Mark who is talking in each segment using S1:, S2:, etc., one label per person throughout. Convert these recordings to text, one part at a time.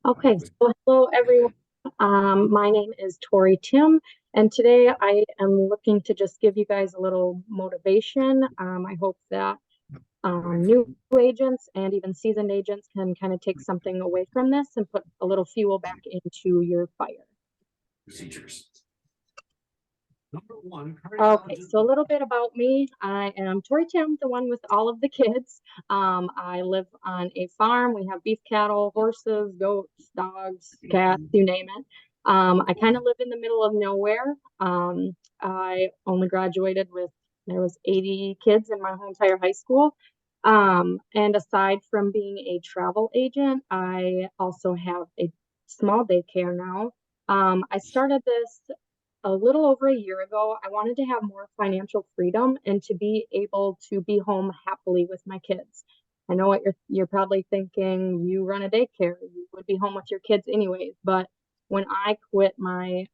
S1: Okay, so hello everyone. My name is Tori Tim, and today I am looking to just give you guys a little motivation. I hope that new agents and even seasoned agents can kind of take something away from this and put a little fuel back into your fire.
S2: Procedures.
S1: Okay, so a little bit about me. I am Tori Tim, the one with all of the kids. I live on a farm. We have beef cattle, horses, goats, dogs, cats, you name it. I kind of live in the middle of nowhere. I only graduated with, there was 80 kids in my whole entire high school. And aside from being a travel agent, I also have a small daycare now. I started this a little over a year ago. I wanted to have more financial freedom and to be able to be home happily with my kids. I know what you're probably thinking, you run a daycare, you would be home with your kids anyways. But when I quit my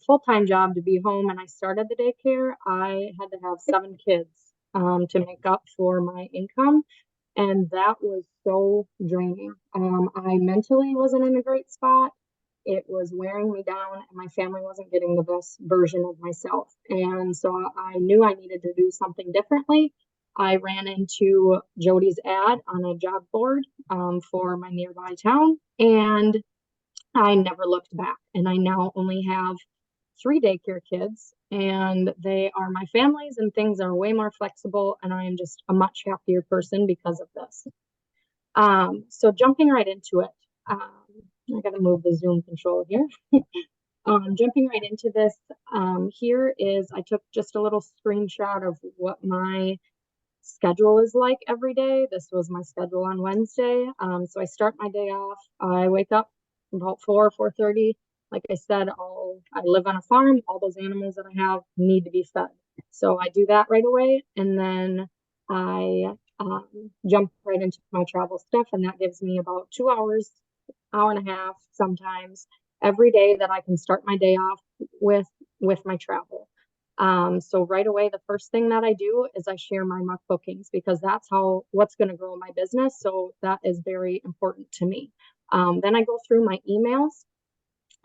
S1: full-time job to be home and I started the daycare, I had to have 7 kids to make up for my income. And that was so draining. I mentally wasn't in a great spot. It was wearing me down, and my family wasn't getting the best version of myself. And so I knew I needed to do something differently. I ran into Jody's ad on a job board for my nearby town, and I never looked back. And I now only have 3 daycare kids, and they are my families, and things are way more flexible. And I am just a much happier person because of this. So jumping right into it. I got to move the Zoom control here. Jumping right into this, here is, I took just a little screenshot of what my schedule is like every day. This was my schedule on Wednesday. So I start my day off. I wake up about 4:30. Like I said, I live on a farm. All those animals that I have need to be fed. So I do that right away. And then I jump right into my travel stuff. And that gives me about 2 hours, hour and a half sometimes every day that I can start my day off with my travel. So right away, the first thing that I do is I share my muck bookings because that's what's going to grow my business. So that is very important to me. Then I go through my emails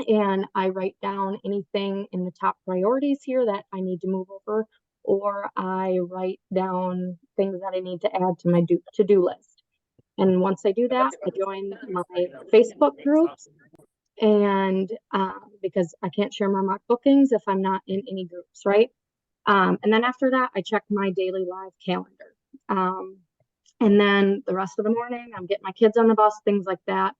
S1: and I write down anything in the top priorities here that I need to move over, or I write down things that I need to add to my to-do list. And once I do that, I join my Facebook groups, and because I can't share my mock bookings if I'm not in any groups, right? And then after that, I check my daily live calendar. And then the rest of the morning, I'm getting my kids on the bus, things like that.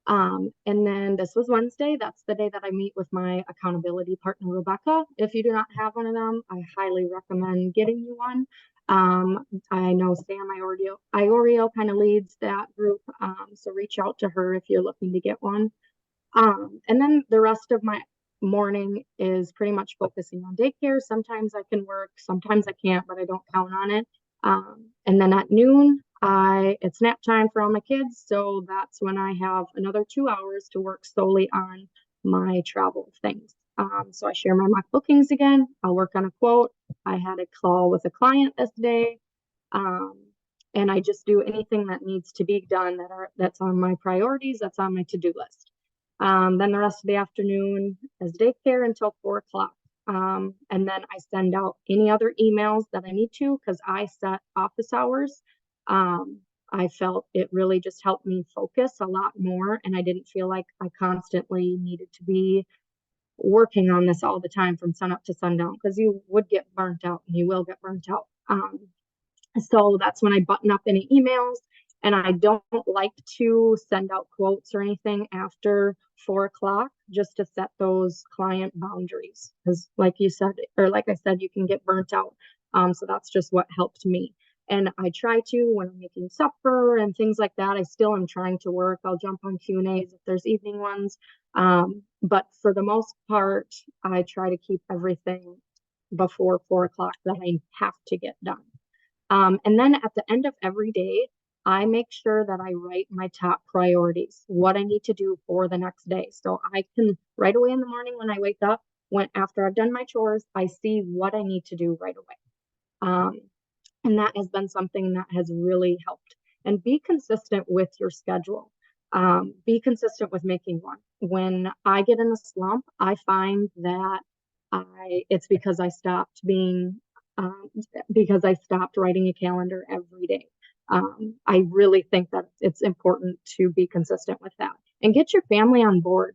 S1: And then this was Wednesday. That's the day that I meet with my accountability partner, Rebecca. If you do not have one of them, I highly recommend getting you one. I know Sam Iorio kind of leads that group. So reach out to her if you're looking to get one. And then the rest of my morning is pretty much focusing on daycare. Sometimes I can work, sometimes I can't, but I don't count on it. And then at noon, it's nap time for all my kids. So that's when I have another 2 hours to work solely on my travel things. So I share my mock bookings again. I'll work on a quote. I had a call with a client this day. And I just do anything that needs to be done that's on my priorities, that's on my to-do list. Then the rest of the afternoon is daycare until 4 o'clock. And then I send out any other emails that I need to because I set office hours. I felt it really just helped me focus a lot more, and I didn't feel like I constantly needed to be working on this all the time from sunup to sundown because you would get burnt out and you will get burnt out. So that's when I button up any emails. And I don't like to send out quotes or anything after 4 o'clock just to set those client boundaries. Because like you said, or like I said, you can get burnt out. So that's just what helped me. And I try to, when I'm making supper and things like that, I still am trying to work. I'll jump on Q&As if there's evening ones. But for the most part, I try to keep everything before 4 o'clock that I have to get done. And then at the end of every day, I make sure that I write my top priorities, what I need to do for the next day. So I can right away in the morning when I wake up, after I've done my chores, I see what I need to do right away. And that has been something that has really helped. And be consistent with your schedule. Be consistent with making one. When I get in a slump, I find that it's um, because I stopped writing a calendar every day. I really think that it's important to be consistent with that and get your family on board.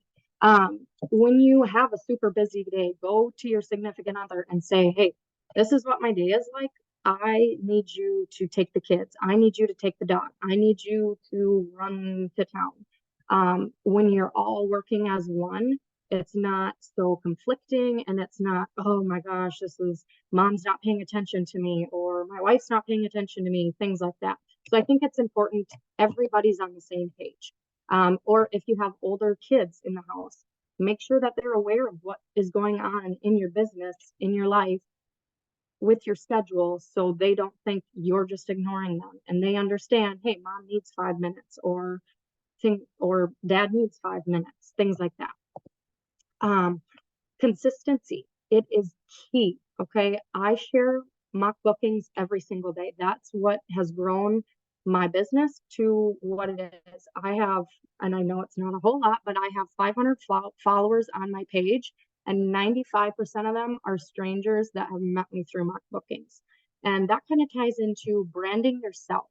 S1: When you have a super busy day, go to your significant other and say, hey, this is what my day is like. I need you to take the kids. I need you to take the dog. I need you to run to town. When you're all working as one, it's not so conflicting and it's not, oh my gosh, this is mom's not paying attention to me or my wife's not paying attention to me, things like that. So I think it's important everybody's on the same page. Or if you have older kids in the house, make sure that they're aware of what is going on in your business, in your life, with your schedule so they don't think you're just ignoring them and they understand, hey, mom needs 5 minutes or dad needs 5 minutes, things like that. Um, Consistency, it is key. Okay. I share mock bookings every single day. That's what has grown my business to what it is. I have, and I know it's not a whole lot, but I have 500 followers on my page, and 95% of them are strangers that have met me through mock bookings. And that kind of ties into branding yourself.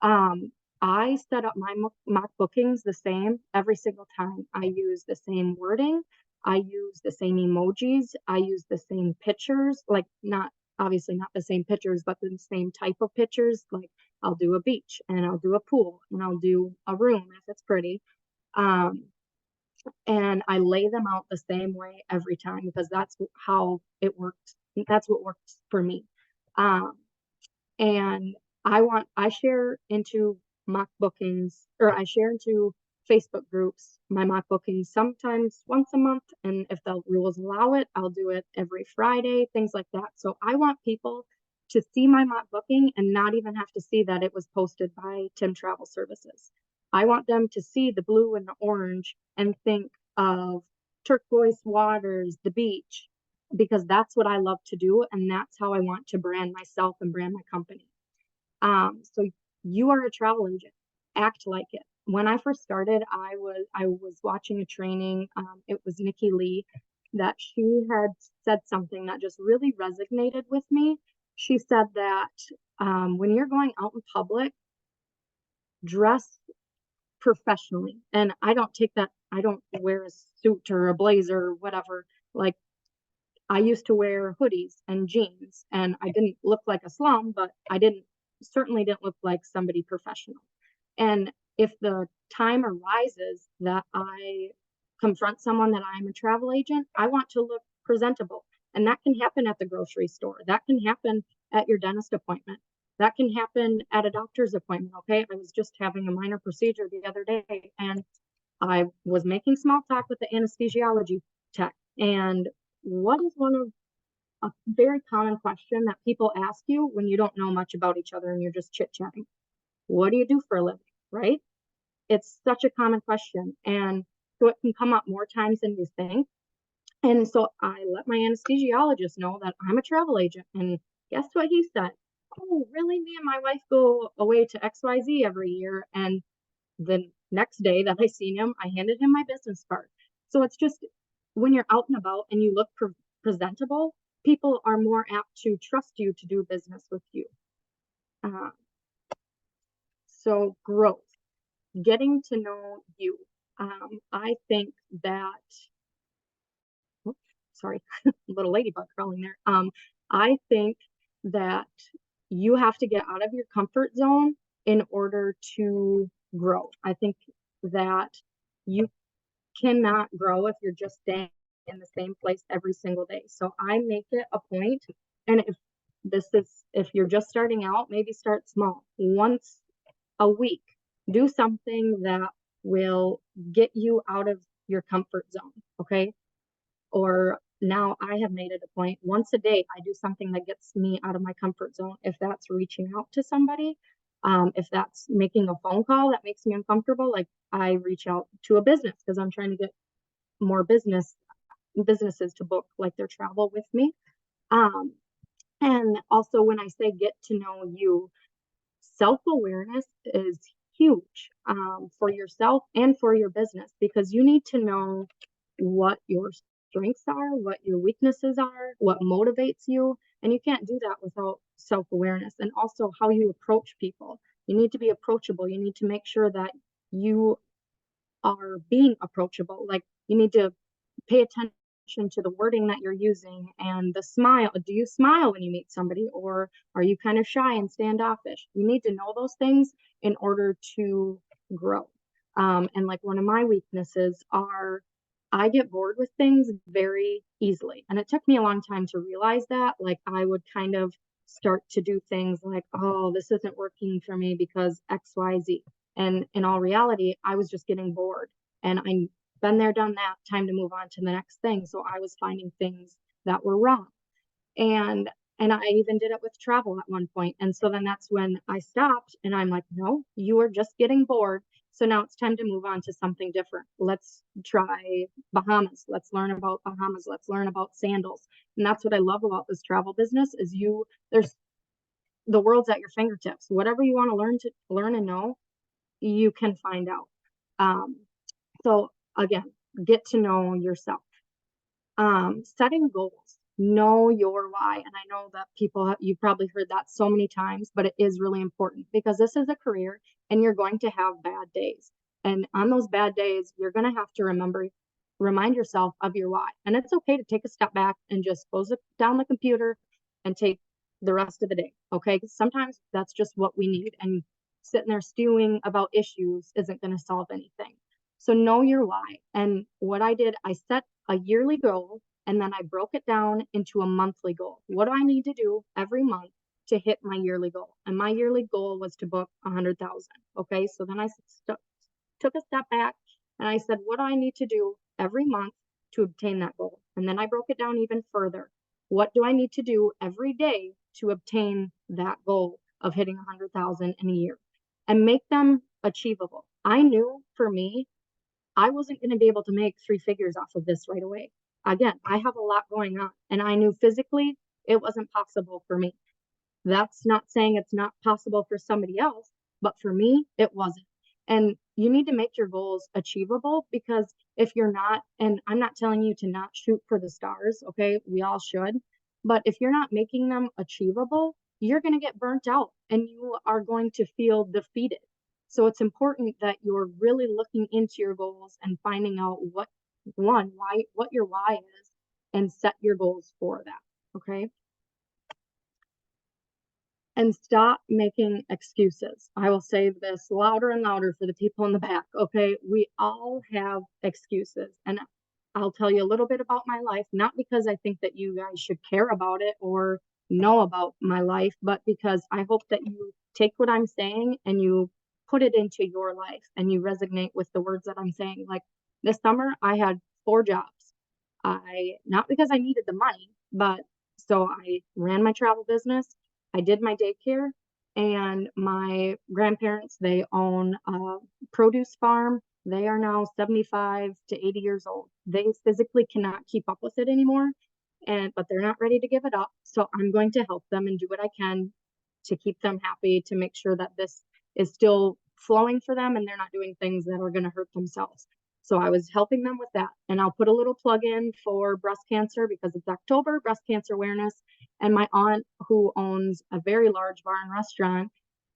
S1: Um, I set up my mock bookings the same every single time. I use the same wording. I use the same emojis. I use the same pictures, like not obviously not the same pictures, but the same type of pictures. Like I'll do a beach and I'll do a pool and I'll do a room if it's pretty. Um, and I lay them out the same way every time because that's how it works. That's what works for me. Um, and I share into mock bookings or I share into Facebook groups my mock bookings sometimes once a month, and if the rules allow it, I'll do it every Friday, things like that. So I want people to see my mock booking and not even have to see that it was posted by Tim Travel Services. I want them to see the blue and the orange and think of turquoise waters, the beach, because that's what I love to do and that's how I want to brand myself and brand my company. So you are a travel agent. Act like it. When I first started, I was watching a training. It was Nikki Lee that she had said something that just really resonated with me. She said that when you're going out in public, dress professionally. And I don't take that, I don't wear a suit or a blazer or whatever. Like I used to wear hoodies and jeans, and I didn't look like a slum, but I didn't certainly didn't look like somebody professional. And if the time arises that I confront someone that I'm a travel agent, I want to look presentable. And that can happen at the grocery store. That can happen at your dentist appointment. That can happen at a doctor's appointment. Okay. I was just having a minor procedure the other day and I was making small talk with the anesthesiology tech. And what is one of a very common question that people ask you when you don't know much about each other and you're just chit chatting? What do you do for a living? Right? It's such a common question. And so it can come up more times than you think. And so I let my anesthesiologist know that I'm a travel agent. And guess what he said? Oh, really? Me and my wife go away to XYZ every year. And the next day that I seen him, I handed him my business card. So it's just when you're out and about and you look presentable, people are more apt to trust you to do business with you. Uh, so growth, getting to know you. I think that, oops, sorry, little ladybug crawling there. I think that you have to get out of your comfort zone in order to grow. I think that you cannot grow if you're just staying in the same place every single day. So I make it a point, and if you're just starting out, maybe start small. Once a week, do something that will get you out of your comfort zone. Okay. Or now I have made it a point once a day, I do something that gets me out of my comfort zone. If that's reaching out to somebody, if that's making a phone call that makes me uncomfortable, like I reach out to a business because I'm trying to get more businesses to book like their travel with me. Um, and also when I say get to know you, self-awareness is huge for yourself and for your business, because you need to know what your strengths are, what your weaknesses are, what motivates you. And you can't do that without self-awareness, and also how you approach people. You need to be approachable. You need to make sure that you are being approachable. Like, you need to pay attention to the wording that you're using and the smile. Do you smile when you meet somebody, or are you kind of shy and standoffish? You need to know those things in order to grow. And like, one of my weaknesses are I get bored with things very easily. And it took me a long time to realize that. Like, I would kind of start to do things like, oh, this isn't working for me because XYZ. And in all reality, I was just getting bored. And I been there, done that, time to move on to the next thing. So I was finding things that were wrong. And I even did it with travel at one point. And so then that's when I stopped and I'm like, no, you are just getting bored. So now it's time to move on to something different. Let's try Bahamas. Let's learn about Bahamas. Let's learn about sandals. And that's what I love about this travel business is there's the world's at your fingertips. Whatever you want to learn and know, you can find out. So again, get to know yourself. Setting goals, know your why. And I know that you've probably heard that so many times, but it is really important because this is a career and you're going to have bad days. And on those bad days, you're going to have to remind yourself of your why. And it's okay to take a step back and just close down the computer and take the rest of the day. Okay. Sometimes that's just what we need. And sitting there stewing about issues isn't going to solve anything. So know your why. And what I did, I set a yearly goal and then I broke it down into a monthly goal. What do I need to do every month to hit my yearly goal? And my yearly goal was to book 100,000. Okay. So then I took a step back and I said, what do I need to do every month to obtain that goal? And then I broke it down even further. What do I need to do every day to obtain that goal of hitting 100,000 in a year and make them achievable? I knew for me, I wasn't going to be able to make 3 figures off of this right away. Again, I have a lot going on, and I knew physically it wasn't possible for me. That's not saying it's not possible for somebody else, but for me, it wasn't. And you need to make your goals achievable, because if you're not, and I'm not telling you to not shoot for the stars, okay? We all should. But if you're not making them achievable, you're going to get burnt out and you are going to feel defeated. So it's important that you're really looking into your goals and finding out what your why is, and set your goals for that. Okay. And stop making excuses. I will say this louder and louder for the people in the back. Okay. We all have excuses. And I'll tell you a little bit about my life, not because I think that you guys should care about it or know about my life, but because I hope that you take what I'm saying and you put it into your life and you resonate with the words that I'm saying. Like, this summer, I had 4 jobs. Not because I needed the money, but so I ran my travel business. I did my daycare, and my grandparents, they own a produce farm. They are now 75 to 80 years old. They physically cannot keep up with it anymore, but they're not ready to give it up. So I'm going to help them and do what I can to keep them happy, to make sure that this is still flowing for them and they're not doing things that are going to hurt themselves. So I was helping them with that. And I'll put a little plug in for breast cancer because it's October, breast cancer awareness. And my aunt, who owns a very large bar and restaurant,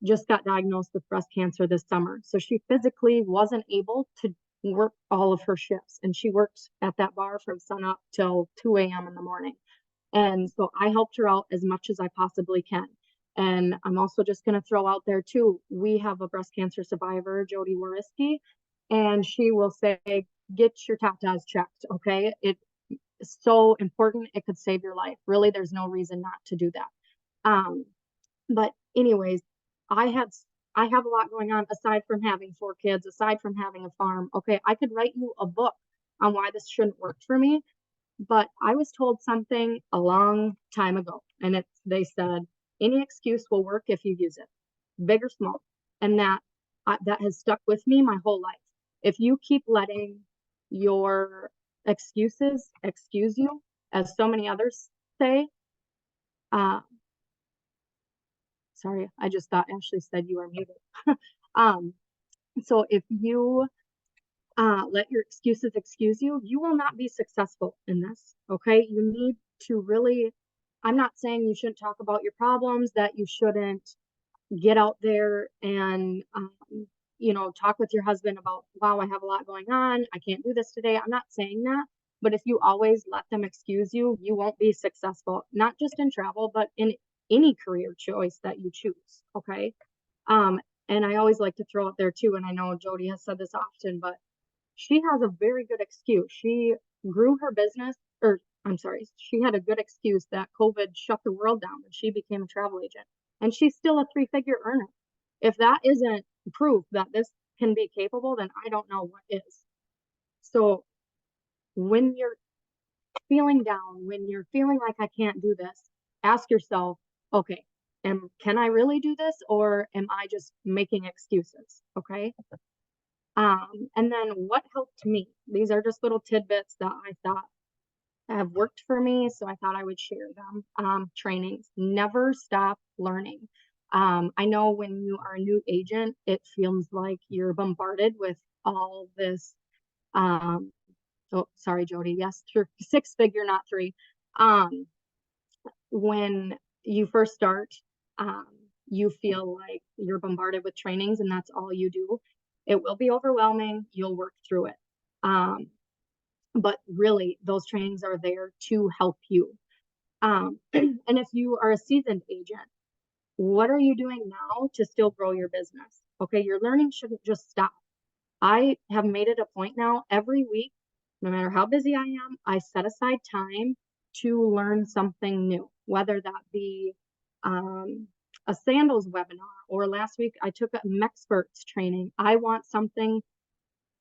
S1: just got diagnosed with breast cancer this summer. So she physically wasn't able to work all of her shifts. And she worked at that bar from sunup till 2 a.m. in the morning. And so I helped her out as much as I possibly can. And I'm also just going to throw out there too, we have a breast cancer survivor, Jody Wariski, and she will say, get your tatas checked. Okay. It is so important. It could save your life. Really, there's no reason not to do that. But anyways, I have a lot going on aside from having 4 kids, aside from having a farm. Okay. I could write you a book on why this shouldn't work for me, but I was told something a long time ago, and they said, any excuse will work if you use it, big or small. And that has stuck with me my whole life. If you keep letting your excuses excuse you, as so many others say, sorry, I just thought Ashley said you are muted. So if you let your excuses excuse you, you will not be successful in this. Okay. You need to really, I'm not saying you shouldn't talk about your problems, that you shouldn't get out there and, talk with your husband about, wow, I have a lot going on. I can't do this today. I'm not saying that. But if you always let them excuse you, you won't be successful, not just in travel, but in any career choice that you choose. Okay. Um, and I always like to throw out there too, and I know Jody has said this often, but she has a very good excuse. She grew her business, or I'm sorry, she had a good excuse that COVID shut the world down and she became a travel agent. And she's still a three-figure earner. If that isn't proof that this can be capable, then I don't know what is. So when you're feeling down, when you're feeling like I can't do this, ask yourself, okay, can I really do this, or am I just making excuses? Okay. And then what helped me? These are just little tidbits that I thought have worked for me, so I thought I would share them. Trainings, never stop learning. I know when you are a new agent, it feels like you're bombarded with all this. Um, oh, sorry, Jody. Yes, six figure, not three. Um, when you first start, um, you feel like you're bombarded with trainings and that's all you do. It will be overwhelming. You'll work through it. Um, but really, those trainings are there to help you. And if you are a seasoned agent, what are you doing now to still grow your business? Okay, your learning shouldn't just stop. I have made it a point now every week, no matter how busy I am, I set aside time to learn something new, whether that be um, a sandals webinar, or last week I took a Mexperts training. I want something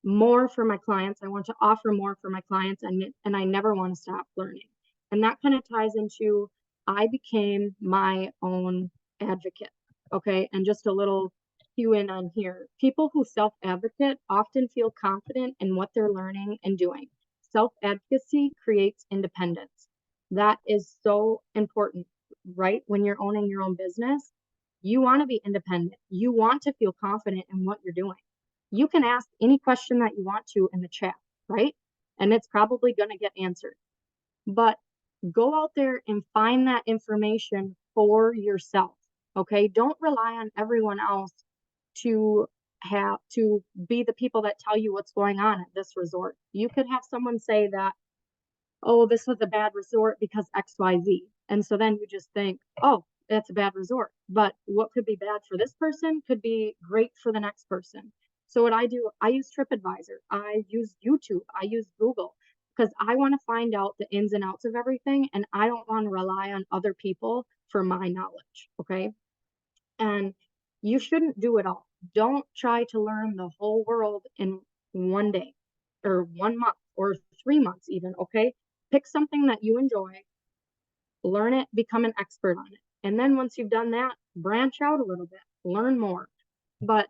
S1: more for my clients. I want to offer more for my clients, and I never want to stop learning. And that kind of ties into, I became my own advocate. Okay. And just a little cue in on here. People who self-advocate often feel confident in what they're learning and doing. Self-advocacy creates independence. That is so important, right? When you're owning your own business, you want to be independent. You want to feel confident in what you're doing. You can ask any question that you want to in the chat, right? And it's probably going to get answered. But go out there and find that information for yourself. Okay. Don't rely on everyone else to be the people that tell you what's going on at this resort. You could have someone say that, oh, this was a bad resort because XYZ. And so then you just think, oh, that's a bad resort. But what could be bad for this person could be great for the next person. So what I do, I use TripAdvisor, I use YouTube, I use Google, because I want to find out the ins and outs of everything. And I don't want to rely on other people for my knowledge. Okay. And you shouldn't do it all. Don't try to learn the whole world in one day or 1 month or 3 months, even. Okay. Pick something that you enjoy, learn it, become an expert on it. And then once you've done that, branch out a little bit, learn more. But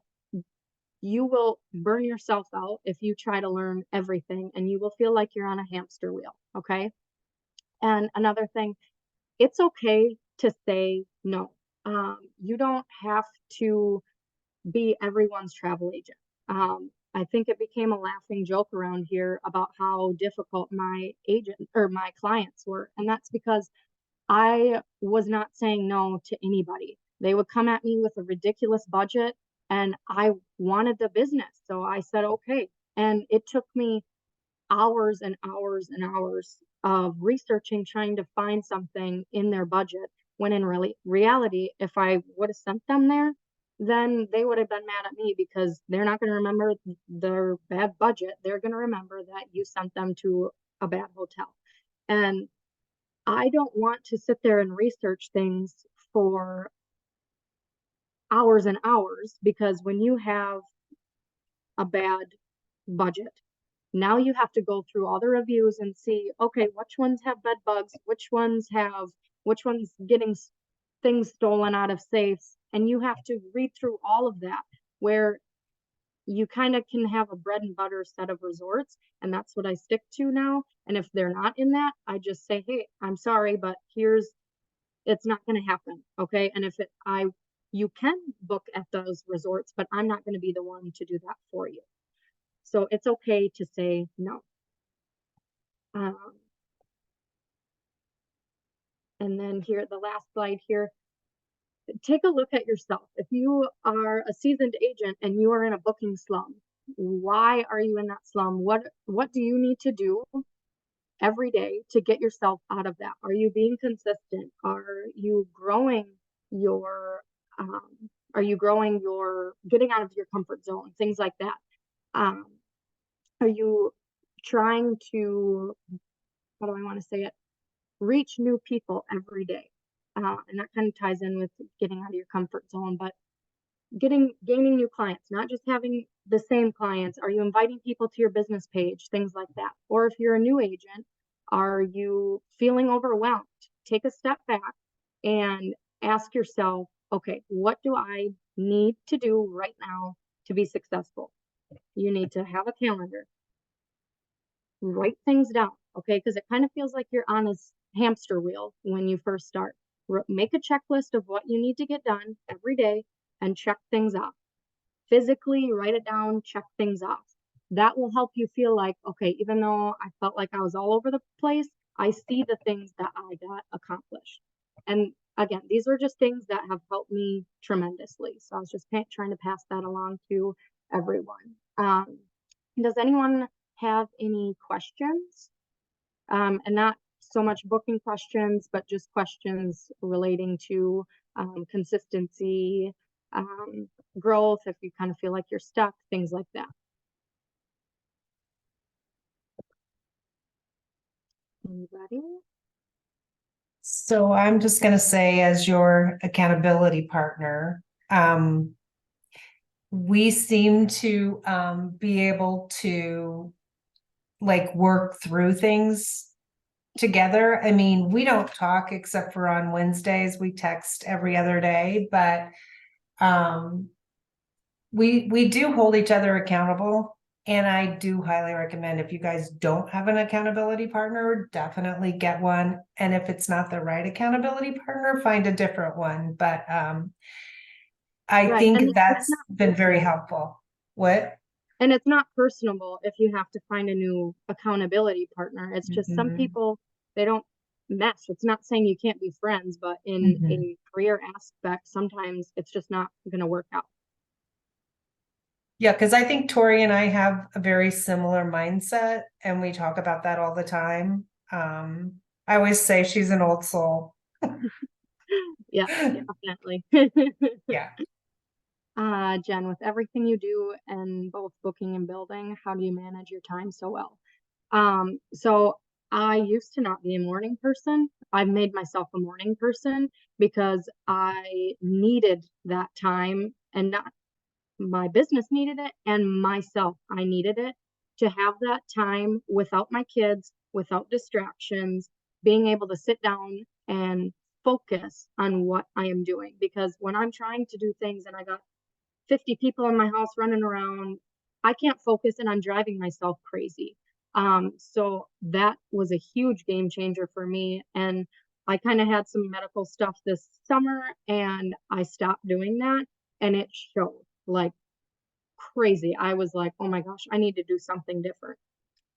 S1: you will burn yourself out if you try to learn everything, and you will feel like you're on a hamster wheel. Okay. And another thing, it's okay to say no. You don't have to be everyone's travel agent. I think it became a laughing joke around here about how difficult my agent or my clients were. And that's because I was not saying no to anybody. They would come at me with a ridiculous budget and I wanted the business. So I said, okay. And it took me hours and hours and hours of researching, trying to find something in their budget. When in reality, if I would have sent them there, then they would have been mad at me because they're not going to remember their bad budget. They're going to remember that you sent them to a bad hotel. And I don't want to sit there and research things for hours and hours, because when you have a bad budget, now you have to go through all the reviews and see, okay, which ones have bed bugs, which ones getting things stolen out of safes. And you have to read through all of that, where you kind of can have a bread and butter set of resorts. And that's what I stick to now. And if they're not in that, I just say, hey, I'm sorry, but it's not going to happen. Okay. And if you can book at those resorts, but I'm not going to be the one to do that for you. So it's okay to say no. And then here, the last slide here, take a look at yourself. If you are a seasoned agent and you are in a booking slum, why are you in that slum? What do you need to do every day to get yourself out of that? Are you being consistent? Are you growing your getting out of your comfort zone, things like that? Are you trying to, how do I want to say it, reach new people every day? And that kind of ties in with getting out of your comfort zone, but gaining new clients, not just having the same clients. Are you inviting people to your business page, things like that? Or if you're a new agent, are you feeling overwhelmed? Take a step back and ask yourself, okay, what do I need to do right now to be successful? You need to have a calendar, write things down, okay? Because it kind of feels like you're on a hamster wheel when you first start. Make a checklist of what you need to get done every day and check things off. Physically write it down, check things off. That will help you feel like, okay, even though I felt like I was all over the place, I see the things that I got accomplished. And again, these are just things that have helped me tremendously. So I was just trying to pass that along to everyone. Does anyone have any questions? And not so much booking questions, but just questions relating to consistency, growth, if you kind of feel like you're stuck, things like that. Anybody?
S2: So I'm just going to say, as your accountability partner, we seem to be able to like work through things together. I mean, we don't talk except for on Wednesdays. We text every other day, but we do hold each other accountable. And I do highly recommend, if you guys don't have an accountability partner, definitely get one. And if it's not the right accountability partner, find a different one. But I think that's been very helpful. What?
S1: And it's not personable if you have to find a new accountability partner. It's just some people, they don't mesh. It's not saying you can't be friends, but in a career aspect, sometimes it's just not going to work out.
S2: Yeah, because I think Tori and I have a very similar mindset, and we talk about that all the time. I always say she's an old soul.
S1: Yeah, definitely.
S2: Yeah.
S1: Jen, with everything you do in both booking and building, how do you manage your time so well? So I used to not be a morning person. I've made myself a morning person because I needed that time, and not my business needed it, and myself, I needed it to have that time without my kids, without distractions, being able to sit down and focus on what I am doing. Because when I'm trying to do things and I got 50 people in my house running around, I can't focus and I'm driving myself crazy. So that was a huge game changer for me. And I kind of had some medical stuff this summer and I stopped doing that, and it showed like crazy. I was like, oh my gosh, I need to do something different.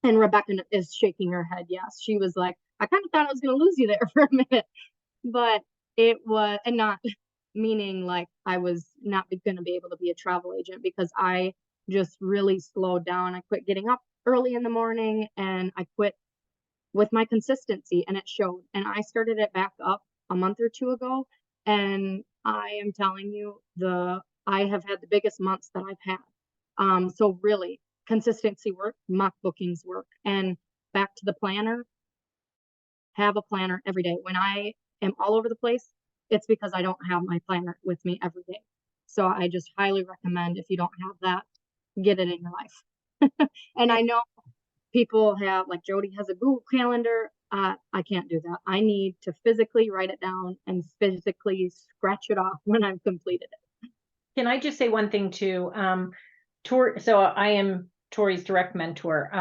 S1: And Rebecca is shaking her head. Yes. She was like, I kind of thought I was going to lose you there for a minute, but it was, and not meaning like I was not going to be able to be a travel agent, because I just really slowed down. I quit getting up early in the morning and I quit with my consistency, and it showed. And I started it back up a month or two ago. And I am telling you, I have had the biggest months that I've had. So really, consistency work, mock bookings work. And back to the planner, have a planner every day. When I am all over the place, it's because I don't have my planner with me every day. So I just highly recommend, if you don't have that, get it in your life. And I know people have, like Jody has a Google Calendar. I can't do that. I need to physically write it down and physically scratch it off when I've completed it.
S3: Can I just say one thing too? So I am Tori's direct mentor.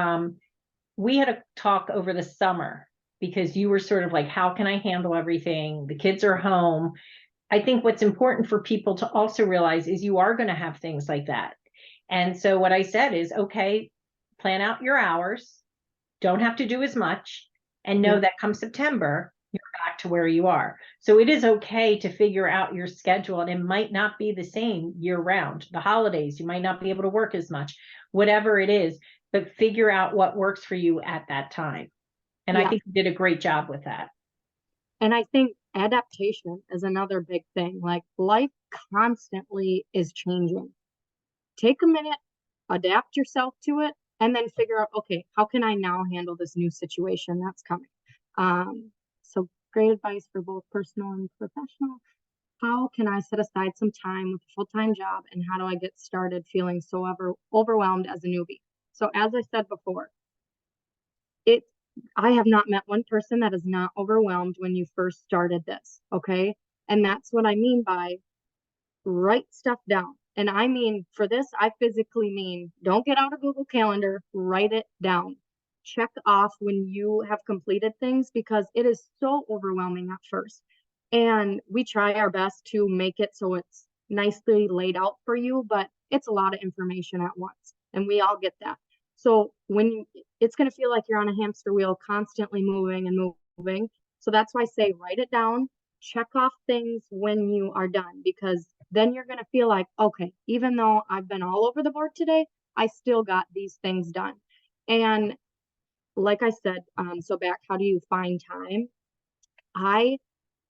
S3: We had a talk over the summer because you were sort of like, how can I handle everything? The kids are home. I think what's important for people to also realize is you are going to have things like that. And so what I said is, okay, plan out your hours, don't have to do as much, and know
S1: Yeah.
S3: that come September, you're back to where you are. So it is okay to figure out your schedule, and it might not be the same year round. The holidays, you might not be able to work as much, whatever it is, but figure out what works for you at that time. And I
S1: Yeah.
S3: think you did a great job with that.
S1: And I think adaptation is another big thing. Like life constantly is changing. Take a minute, adapt yourself to it, and then figure out, okay, how can I now handle this new situation that's coming? So great advice for both personal and professional. How can I set aside some time with a full-time job, and how do I get started feeling so overwhelmed as a newbie? So as I said before, it I have not met one person that is not overwhelmed when you first started this, okay? And that's what I mean by write stuff down. And I mean, for this, I physically mean don't get out a Google Calendar, write it down. Check off when you have completed things because it is so overwhelming at first. And we try our best to make it so it's nicely laid out for you, but it's a lot of information at once. And we all get that. So it's going to feel like you're on a hamster wheel, constantly moving and moving. So that's why I say write it down, check off things when you are done, because then you're going to feel like, okay, even though I've been all over the board today, I still got these things done. And like I said, so back, how do you find time? I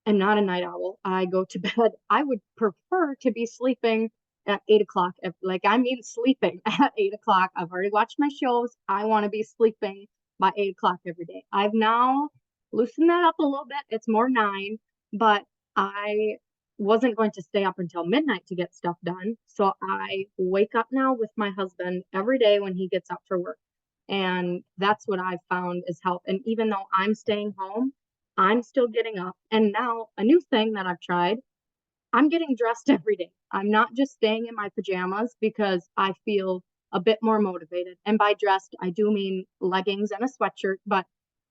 S1: am not a night owl. I go to bed. I would prefer to be sleeping at 8 o'clock. Like, I mean, sleeping at 8 o'clock. I've already watched my shows. I want to be sleeping by 8 o'clock every day. I've now loosened that up a little bit. It's more 9, but I wasn't going to stay up until midnight to get stuff done. So I wake up now with my husband every day when he gets up for work. And that's what I've found is help. And even though I'm staying home, I'm still getting up. And now a new thing that I've tried, I'm getting dressed every day. I'm not just staying in my pajamas because I feel a bit more motivated. And by dressed, I do mean leggings and a sweatshirt, but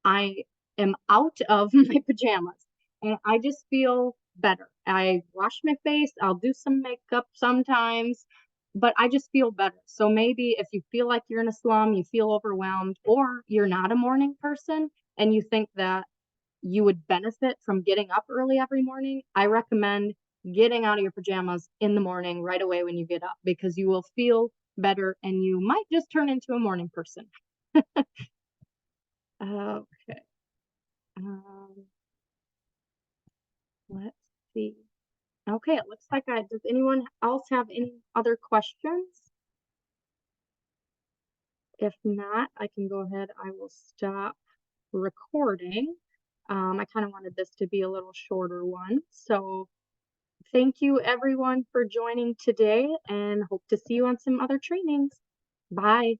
S1: I am out of my pajamas and I just feel better. I wash my face, I'll do some makeup sometimes, but I just feel better. So maybe if you feel like you're in a slum, you feel overwhelmed, or you're not a morning person and you think that you would benefit from getting up early every morning, I recommend getting out of your pajamas in the morning right away when you get up, because you will feel better and you might just turn into a morning person. Okay. Let's see. Okay, it looks like does anyone else have any other questions? If not, I can go ahead. I will stop recording. I kind of wanted this to be a little shorter one. So thank you everyone for joining today, and hope to see you on some other trainings. Bye.